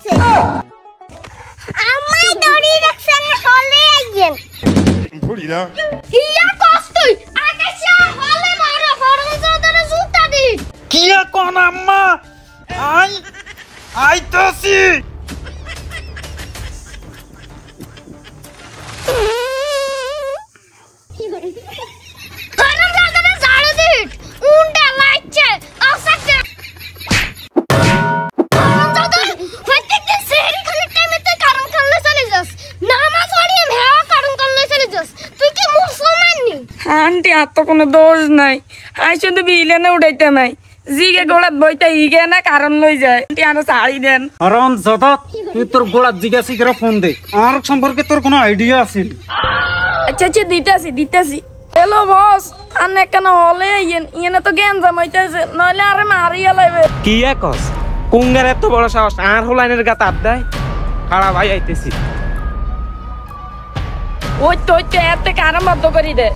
আইছে আমায় দড়ি রাখছেন হলে আইয়েন বুড়ি না হিয়া কষ্টই আকাশে হলে মারো ফরজদারে জুতা দি কি কোন আম্মা আইতাছি ফরজদারে ঝাড়ু দি উন্ডা লাইছে আসাতে ফরজদারে প্রত্যেকদিন সেহরি খানের টাইমে তুই কারণ খানলে চলে যাস নামাজ পড়িয়ে ভেয়া কারণ খানলে চলে যাস তুই কি মুসলমান নি আন্টি আর তো কোনো দোষ নাই আই শুধু বিলেনে উঠাইতে নাই জিগে গোড়াত বইতে ইগে না কারণ লই যায় আন্টি আরো শাড়ি দেন আরাম জাদা তুই তোর গোড়াত জিজ্ঞাসা করে ফোন দে আর সম্পর্কে তোর কোনো আইডিয়া আছে আচ্ছা আচ্ছা দিতাছি হ্যালো বস আনে কেন হলে ইয়েনে তো জ্ঞান জামাইতেছে নইলে আরে মারিয়া লাইবে কি একস কুঙ্গার এত বড় সাহস আর হোলাইনের গাত আড্ডায় খাড়া ভাই আইতেছি ওই তো এতে কারণ বদ্ধ করি দে